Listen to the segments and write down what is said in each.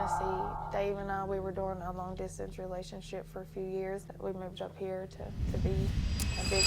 Tennessee. Dave and I, we were doing a long-distance relationship for a few years. We moved up here to be a big...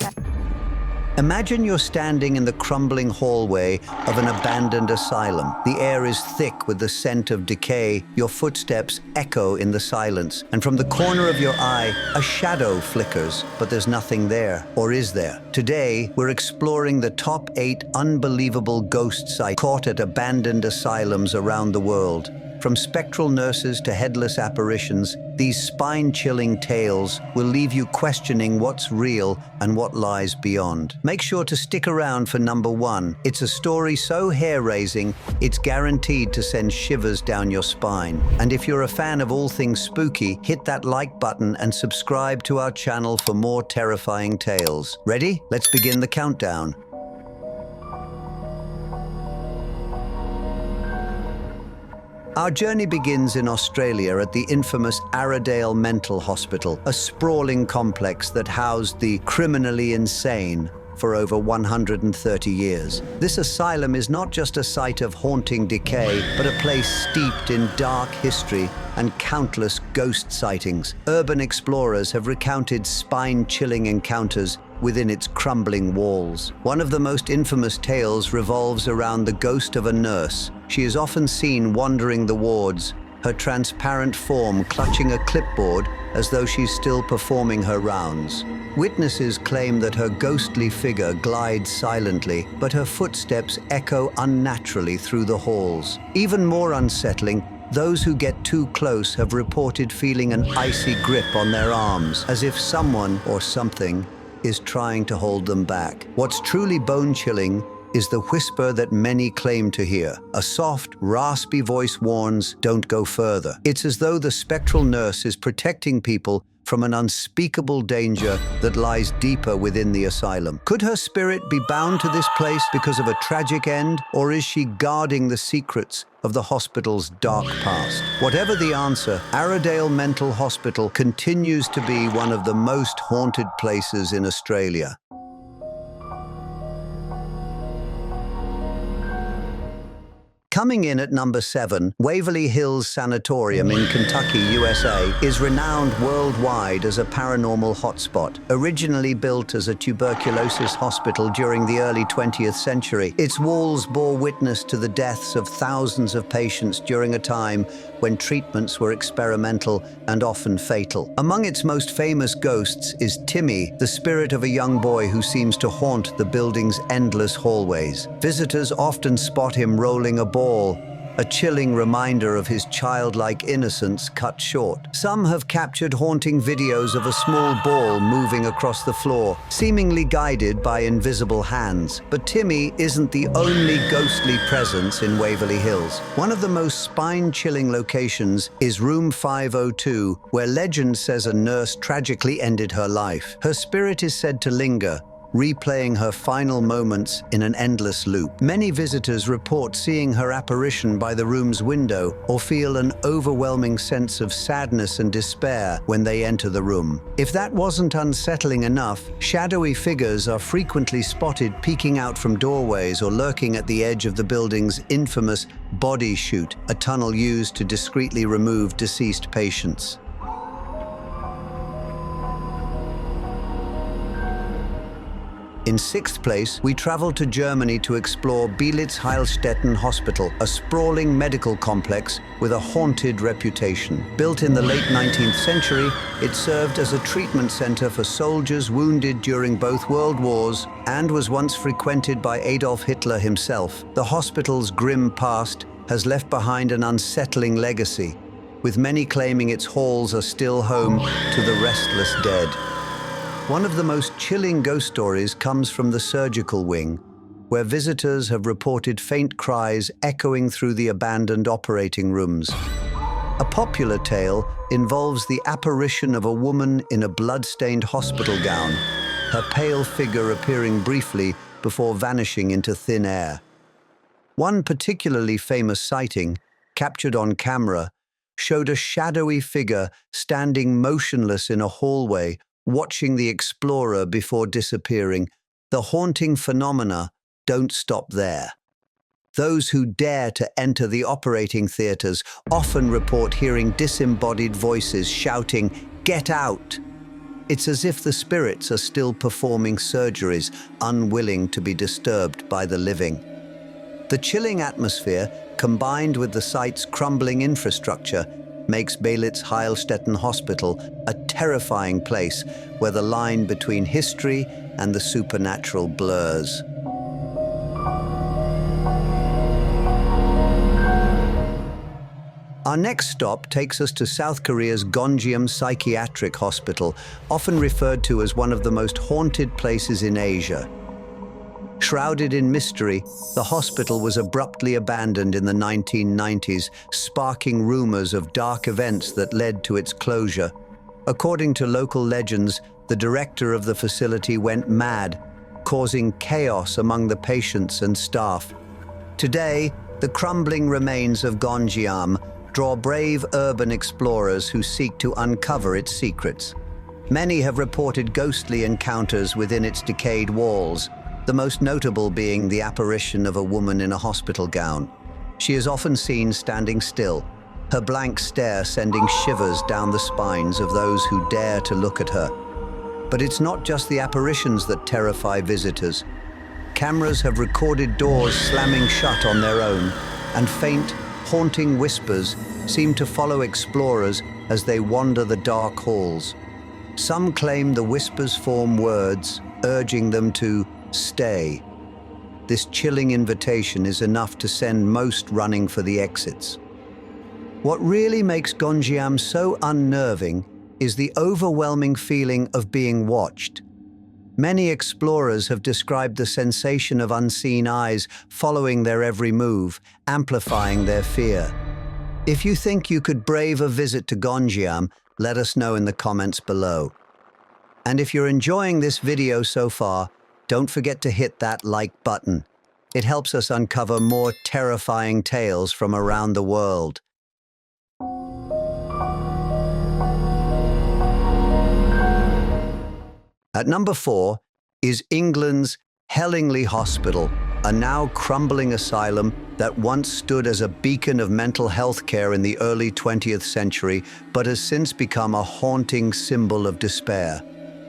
Imagine you're standing in the crumbling hallway of an abandoned asylum. The air is thick with the scent of decay. Your footsteps echo in the silence. And from the corner of your eye, a shadow flickers, but there's nothing there. Or is there? Today, we're exploring the top 8 unbelievable ghost sites caught at abandoned asylums around the world. From spectral nurses to headless apparitions, these spine-chilling tales will leave you questioning what's real and what lies beyond. Make sure to stick around for number 1. It's a story so hair-raising, it's guaranteed to send shivers down your spine. And if you're a fan of all things spooky, hit that like button and subscribe to our channel for more terrifying tales. Ready? Let's begin the countdown. Our journey begins in Australia at the infamous Aradale Mental Hospital, a sprawling complex that housed the criminally insane for over 130 years. This asylum is not just a site of haunting decay, but a place steeped in dark history and countless ghost sightings. Urban explorers have recounted spine-chilling encounters within its crumbling walls. One of the most infamous tales revolves around the ghost of a nurse. She is often seen wandering the wards, her transparent form clutching a clipboard as though she's still performing her rounds. Witnesses claim that her ghostly figure glides silently, but her footsteps echo unnaturally through the halls. Even more unsettling, those who get too close have reported feeling an icy grip on their arms, as if someone or something is trying to hold them back. What's truly bone-chilling is the whisper that many claim to hear. A soft, raspy voice warns, "Don't go further." It's as though the spectral nurse is protecting people from an unspeakable danger that lies deeper within the asylum. Could her spirit be bound to this place because of a tragic end, or is she guarding the secrets of the hospital's dark past? Whatever the answer, Aradale Mental Hospital continues to be one of the most haunted places in Australia. Coming in at number 7, Waverly Hills Sanatorium in Kentucky, USA, is renowned worldwide as a paranormal hotspot. Originally built as a tuberculosis hospital during the early 20th century, its walls bore witness to the deaths of thousands of patients during a time when treatments were experimental and often fatal. Among its most famous ghosts is Timmy, the spirit of a young boy who seems to haunt the building's endless hallways. Visitors often spot him rolling a ball, a chilling reminder of his childlike innocence cut short. Some have captured haunting videos of a small ball moving across the floor, seemingly guided by invisible hands. But Timmy isn't the only ghostly presence in Waverly Hills. One of the most spine-chilling locations is room 502, where legend says a nurse tragically ended her life. Her spirit is said to linger, replaying her final moments in an endless loop. Many visitors report seeing her apparition by the room's window or feel an overwhelming sense of sadness and despair when they enter the room. If that wasn't unsettling enough, shadowy figures are frequently spotted peeking out from doorways or lurking at the edge of the building's infamous body chute, a tunnel used to discreetly remove deceased patients. In 6th place, we travel to Germany to explore Beelitz-Heilstätten Hospital, a sprawling medical complex with a haunted reputation. Built in the late 19th century, it served as a treatment center for soldiers wounded during both World Wars and was once frequented by Adolf Hitler himself. The hospital's grim past has left behind an unsettling legacy, with many claiming its halls are still home to the restless dead. One of the most chilling ghost stories comes from the surgical wing, where visitors have reported faint cries echoing through the abandoned operating rooms. A popular tale involves the apparition of a woman in a blood-stained hospital gown, her pale figure appearing briefly before vanishing into thin air. One particularly famous sighting, captured on camera, showed a shadowy figure standing motionless in a hallway, watching the explorer before disappearing. The haunting phenomena don't stop there. Those who dare to enter the operating theaters often report hearing disembodied voices shouting, "Get out!" It's as if the spirits are still performing surgeries, unwilling to be disturbed by the living. The chilling atmosphere, combined with the site's crumbling infrastructure, makes Beelitz-Heilstätten Hospital a terrifying place where the line between history and the supernatural blurs. Our next stop takes us to South Korea's Gonjiam Psychiatric Hospital, often referred to as one of the most haunted places in Asia. Shrouded in mystery, the hospital was abruptly abandoned in the 1990s, sparking rumors of dark events that led to its closure. According to local legends, the director of the facility went mad, causing chaos among the patients and staff. Today, the crumbling remains of Gonjiam draw brave urban explorers who seek to uncover its secrets. Many have reported ghostly encounters within its decayed walls, the most notable being the apparition of a woman in a hospital gown. She is often seen standing still, her blank stare sending shivers down the spines of those who dare to look at her. But it's not just the apparitions that terrify visitors. Cameras have recorded doors slamming shut on their own, and faint, haunting whispers seem to follow explorers as they wander the dark halls. Some claim the whispers form words, urging them to stay. This chilling invitation is enough to send most running for the exits. What really makes Gonjiam so unnerving is the overwhelming feeling of being watched. Many explorers have described the sensation of unseen eyes following their every move, amplifying their fear. If you think you could brave a visit to Gonjiam, let us know in the comments below. And if you're enjoying this video so far, don't forget to hit that like button. It helps us uncover more terrifying tales from around the world. At number 4 is England's Hellingly Hospital, a now crumbling asylum that once stood as a beacon of mental health care in the early 20th century, but has since become a haunting symbol of despair.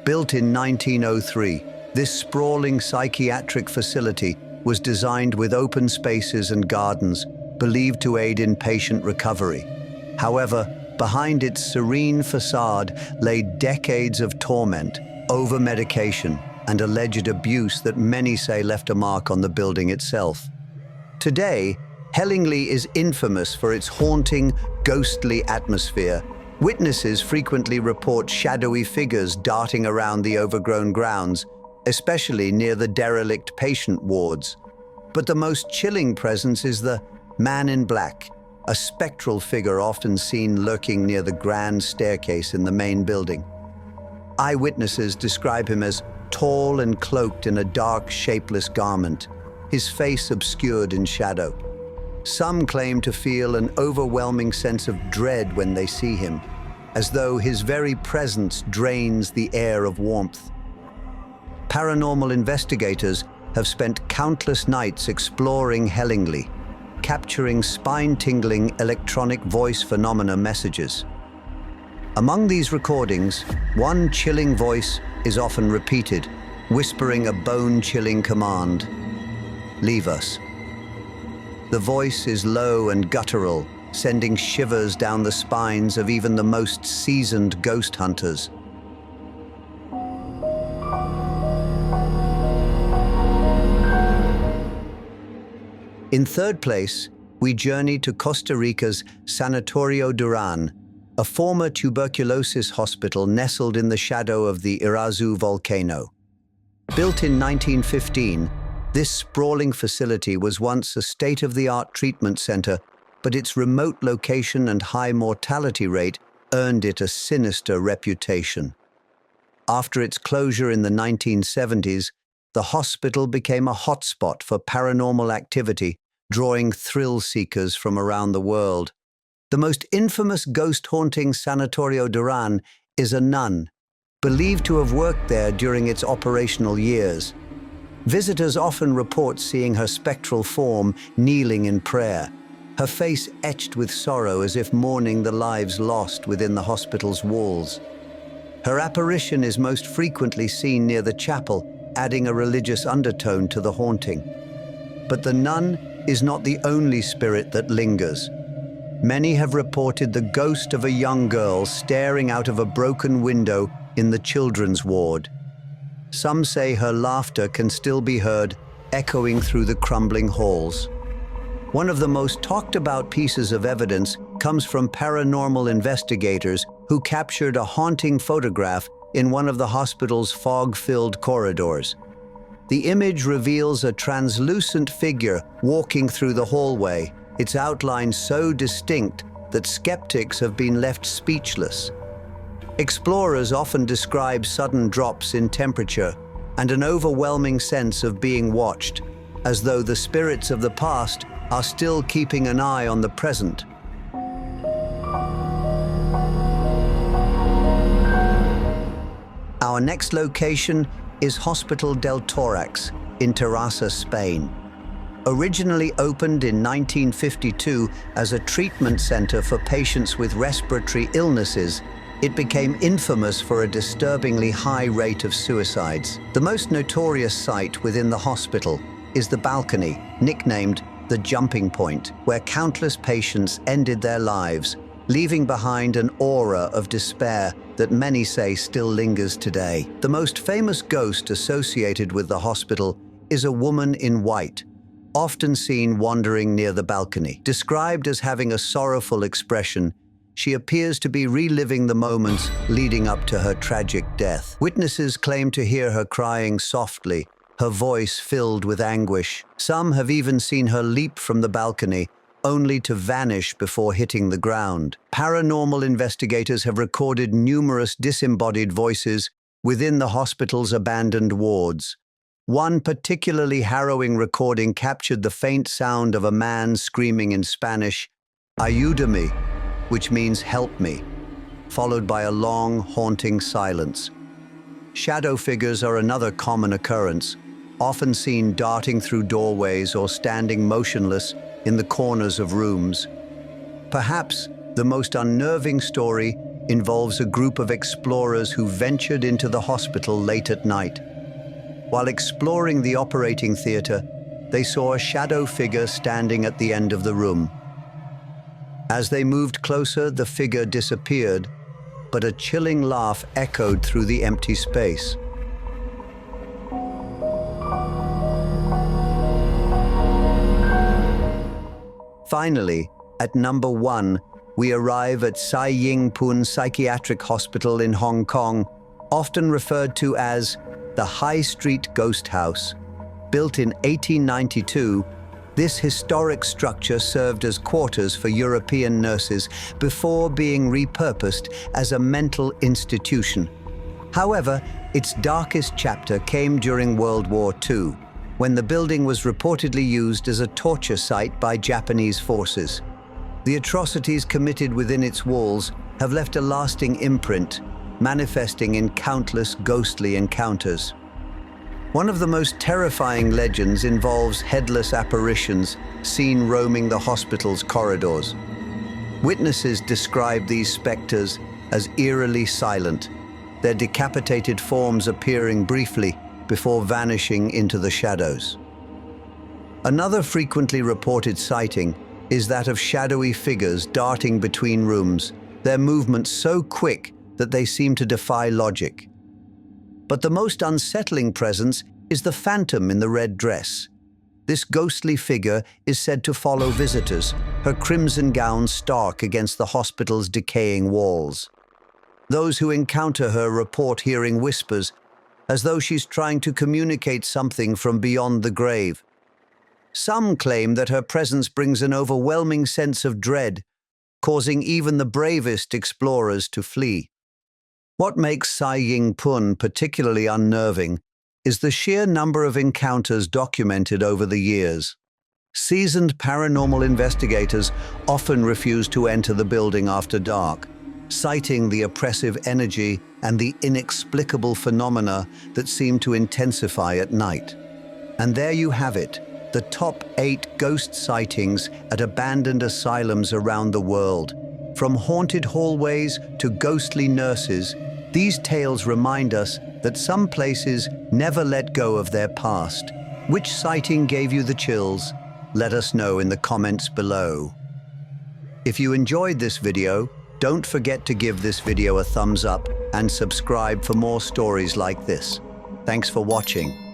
Built in 1903, this sprawling psychiatric facility was designed with open spaces and gardens, believed to aid in patient recovery. However, behind its serene facade lay decades of torment, over-medication, and alleged abuse that many say left a mark on the building itself. Today, Hellingly is infamous for its haunting, ghostly atmosphere. Witnesses frequently report shadowy figures darting around the overgrown grounds, especially near the derelict patient wards. But the most chilling presence is the man in black, a spectral figure often seen lurking near the grand staircase in the main building. Eyewitnesses describe him as tall and cloaked in a dark, shapeless garment, his face obscured in shadow. Some claim to feel an overwhelming sense of dread when they see him, as though his very presence drains the air of warmth. Paranormal investigators have spent countless nights exploring Hellingly, capturing spine-tingling electronic voice phenomena messages. Among these recordings, one chilling voice is often repeated, whispering a bone-chilling command: "Leave us." The voice is low and guttural, sending shivers down the spines of even the most seasoned ghost hunters. In third place, we journey to Costa Rica's Sanatorio Durán, a former tuberculosis hospital nestled in the shadow of the Irazu volcano. Built in 1915, this sprawling facility was once a state-of-the-art treatment center, but its remote location and high mortality rate earned it a sinister reputation. After its closure in the 1970s, the hospital became a hotspot for paranormal activity, drawing thrill seekers from around the world. The most infamous ghost-haunting Sanatorio Durán is a nun, believed to have worked there during its operational years. Visitors often report seeing her spectral form kneeling in prayer, her face etched with sorrow as if mourning the lives lost within the hospital's walls. Her apparition is most frequently seen near the chapel, adding a religious undertone to the haunting. But the nun is not the only spirit that lingers. Many have reported the ghost of a young girl staring out of a broken window in the children's ward. Some say her laughter can still be heard echoing through the crumbling halls. One of the most talked about pieces of evidence comes from paranormal investigators who captured a haunting photograph in one of the hospital's fog-filled corridors. The image reveals a translucent figure walking through the hallway, its outline so distinct that skeptics have been left speechless. Explorers often describe sudden drops in temperature and an overwhelming sense of being watched, as though the spirits of the past are still keeping an eye on the present. Our next location is Hospital del Tórax in Terrassa, Spain. Originally opened in 1952 as a treatment center for patients with respiratory illnesses, it became infamous for a disturbingly high rate of suicides. The most notorious site within the hospital is the balcony, nicknamed the jumping point, where countless patients ended their lives, leaving behind an aura of despair that many say still lingers today. The most famous ghost associated with the hospital is a woman in white, often seen wandering near the balcony. Described as having a sorrowful expression, she appears to be reliving the moments leading up to her tragic death. Witnesses claim to hear her crying softly, her voice filled with anguish. Some have even seen her leap from the balcony, only to vanish before hitting the ground. Paranormal investigators have recorded numerous disembodied voices within the hospital's abandoned wards. One particularly harrowing recording captured the faint sound of a man screaming in Spanish, "Ayúdame," which means "help me," followed by a long, haunting silence. Shadow figures are another common occurrence, often seen darting through doorways or standing motionless in the corners of rooms. Perhaps the most unnerving story involves a group of explorers who ventured into the hospital late at night. While exploring the operating theater, they saw a shadow figure standing at the end of the room. As they moved closer, the figure disappeared, but a chilling laugh echoed through the empty space. Finally, at number 1, we arrive at Sai Ying Pun Psychiatric Hospital in Hong Kong, often referred to as the High Street Ghost House. Built in 1892, this historic structure served as quarters for European nurses before being repurposed as a mental institution. However, its darkest chapter came during World War II, when the building was reportedly used as a torture site by Japanese forces. The atrocities committed within its walls have left a lasting imprint, manifesting in countless ghostly encounters. One of the most terrifying legends involves headless apparitions seen roaming the hospital's corridors. Witnesses describe these specters as eerily silent, their decapitated forms appearing briefly before vanishing into the shadows. Another frequently reported sighting is that of shadowy figures darting between rooms, their movements so quick that they seem to defy logic. But the most unsettling presence is the phantom in the red dress. This ghostly figure is said to follow visitors, her crimson gown stark against the hospital's decaying walls. Those who encounter her report hearing whispers, as though she's trying to communicate something from beyond the grave. Some claim that her presence brings an overwhelming sense of dread, causing even the bravest explorers to flee. What makes Sai Ying Pun particularly unnerving is the sheer number of encounters documented over the years. Seasoned paranormal investigators often refuse to enter the building after dark, citing the oppressive energy and the inexplicable phenomena that seem to intensify at night. And there you have it, the top 8 ghost sightings at abandoned asylums around the world. From haunted hallways to ghostly nurses, these tales remind us that some places never let go of their past. Which sighting gave you the chills? Let us know in the comments below. If you enjoyed this video, don't forget to give this video a thumbs up and subscribe for more stories like this. Thanks for watching.